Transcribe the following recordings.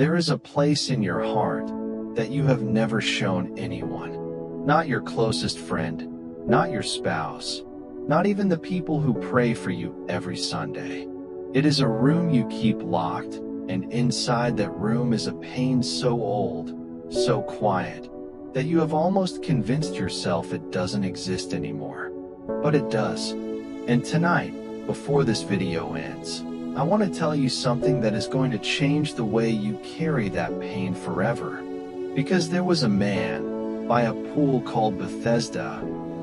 There is a place in your heart that you have never shown anyone. Not your closest friend, not your spouse, not even the people who pray for you every Sunday. It is a room you keep locked, and inside that room is a pain so old, so quiet, that you have almost convinced yourself it doesn't exist anymore. But it does. And tonight, before this video ends, I want to tell you something that is going to change the way you carry that pain forever. Because there was a man by a pool called Bethesda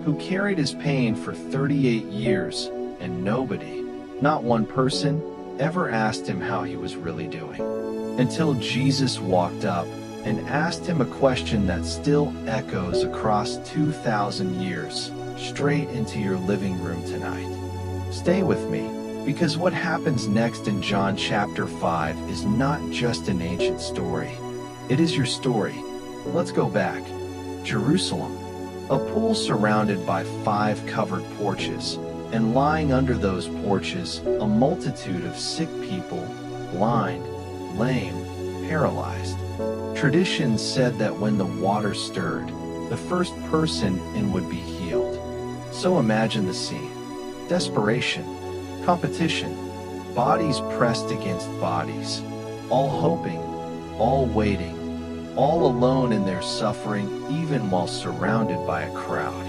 who carried his pain for 38 years, and nobody, not one person, ever asked him how he was really doing. Until Jesus walked up and asked him a question that still echoes across 2,000 years, straight into your living room tonight. Stay with me, because what happens next in John chapter 5 is not just an ancient story. It is your story. Let's go back. Jerusalem, a pool surrounded by 5 covered porches, and lying under those porches, a multitude of sick people, blind, lame, paralyzed. Tradition said that when the water stirred, the first person in would be healed. So imagine the scene. Desperation, competition, bodies pressed against bodies, all hoping, all waiting, all alone in their suffering, even while surrounded by a crowd.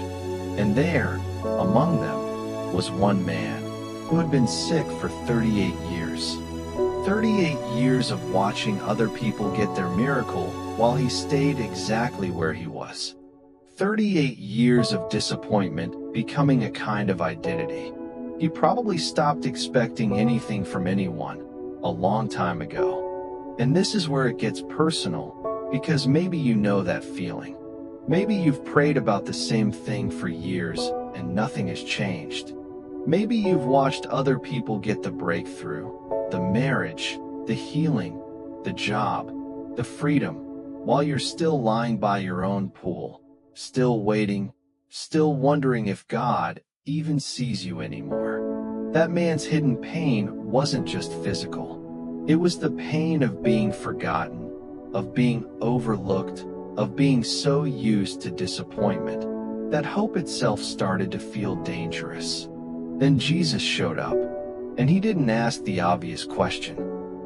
And there, among them, was one man who had been sick for 38 years. 38 years of watching other people get their miracle while he stayed exactly where he was. 38 years of disappointment becoming a kind of identity. He probably stopped expecting anything from anyone a long time ago. And this is where it gets personal, because maybe you know that feeling. Maybe you've prayed about the same thing for years and nothing has changed. Maybe you've watched other people get the breakthrough, the marriage, the healing, the job, the freedom, while you're still lying by your own pool, still waiting, still wondering if God even sees you anymore. That man's hidden pain wasn't just physical. It was the pain of being forgotten, of being overlooked, of being so used to disappointment that hope itself started to feel dangerous. Then Jesus showed up, and he didn't ask the obvious question.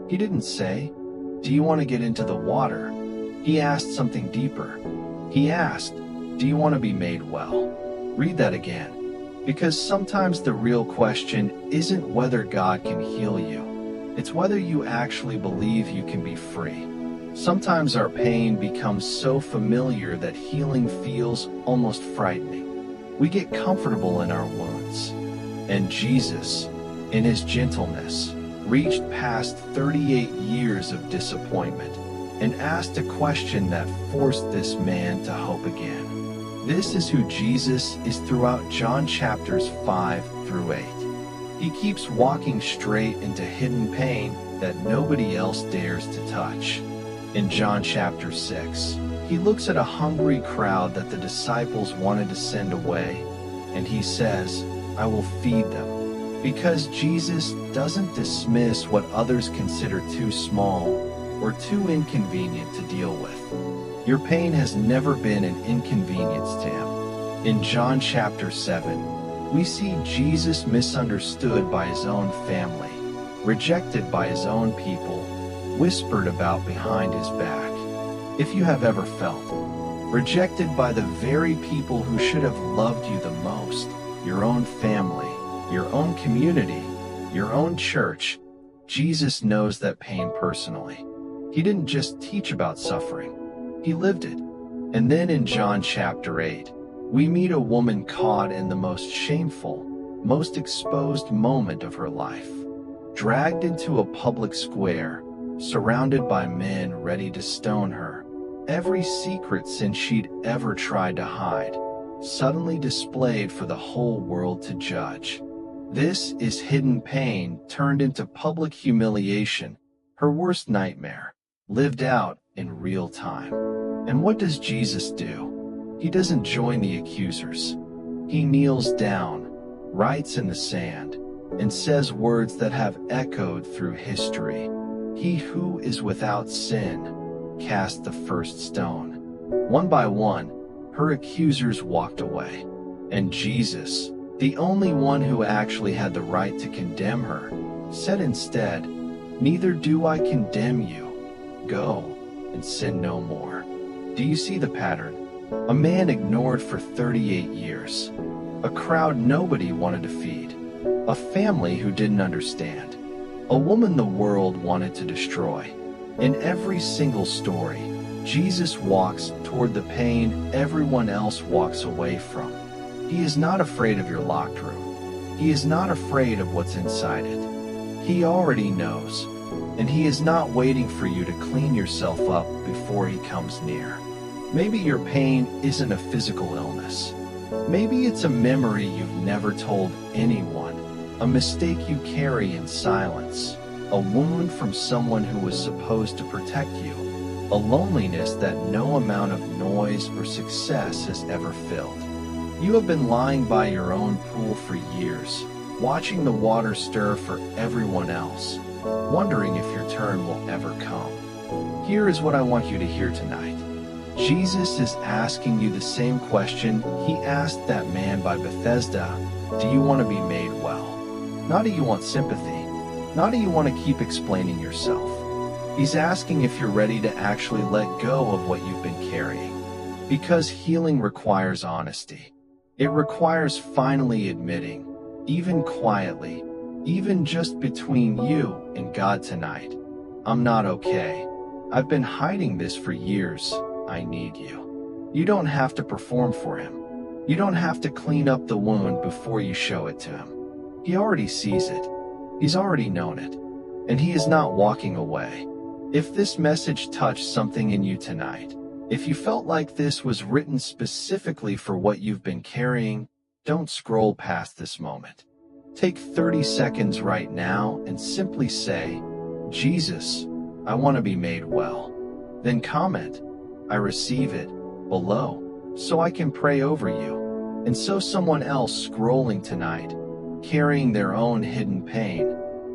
He didn't say, "Do you want to get into the water?" He asked something deeper. He asked, "Do you want to be made well?" Read that again. Because sometimes the real question isn't whether God can heal you. It's whether you actually believe you can be free. Sometimes our pain becomes so familiar that healing feels almost frightening. We get comfortable in our wounds. And Jesus, in his gentleness, reached past 38 years of disappointment and asked a question that forced this man to hope again. This is who Jesus is throughout John chapters 5 through 8. He keeps walking straight into hidden pain that nobody else dares to touch. In John chapter 6, he looks at a hungry crowd that the disciples wanted to send away, and he says, "I will feed them." Because Jesus doesn't dismiss what others consider too small or too inconvenient to deal with. Your pain has never been an inconvenience to him. In John chapter 7, we see Jesus misunderstood by his own family, rejected by his own people, whispered about behind his back. If you have ever felt rejected by the very people who should have loved you the most, your own family, your own community, your own church, Jesus knows that pain personally. He didn't just teach about suffering. He lived it. And then in John chapter 8, we meet a woman caught in the most shameful, most exposed moment of her life. Dragged into a public square, surrounded by men ready to stone her. Every secret sin she'd ever tried to hide, suddenly displayed for the whole world to judge. This is hidden pain turned into public humiliation, her worst nightmare, lived out in real time. And what does Jesus do? He doesn't join the accusers. He kneels down, writes in the sand, and says words that have echoed through history. "He who is without sin, cast the first stone." One by one, her accusers walked away. And Jesus, the only one who actually had the right to condemn her, said instead, "Neither do I condemn you. Go and sin no more." Do you see the pattern? A man ignored for 38 years. A crowd nobody wanted to feed. A family who didn't understand. A woman the world wanted to destroy. In every single story, Jesus walks toward the pain everyone else walks away from. He is not afraid of your locked room. He is not afraid of what's inside it. He already knows, and he is not waiting for you to clean yourself up before he comes near. Maybe your pain isn't a physical illness. Maybe it's a memory you've never told anyone, a mistake you carry in silence, a wound from someone who was supposed to protect you, a loneliness that no amount of noise or success has ever filled. You have been lying by your own pool for years, watching the water stir for everyone else, wondering if your turn will ever come. Here is what I want you to hear tonight. Jesus is asking you the same question he asked that man by Bethesda. Do you want to be made well? Not do you want sympathy. Not do you want to keep explaining yourself. He's asking if you're ready to actually let go of what you've been carrying. Because healing requires honesty. It requires finally admitting, even quietly, even just between you and God tonight, "I'm not okay. I've been hiding this for years. I need you." You don't have to perform for him. You don't have to clean up the wound before you show it to him. He already sees it. He's already known it. And he is not walking away. If this message touched something in you tonight, if you felt like this was written specifically for what you've been carrying, don't scroll past this moment. Take 30 seconds right now and simply say, "Jesus, I want to be made well." Then comment, "I receive it," below, so I can pray over you. And so someone else scrolling tonight, carrying their own hidden pain,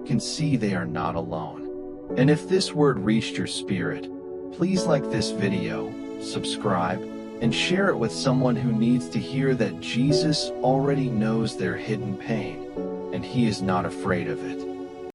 can see they are not alone. And if this word reached your spirit, please like this video, subscribe, and share it with someone who needs to hear that Jesus already knows their hidden pain, and he is not afraid of it.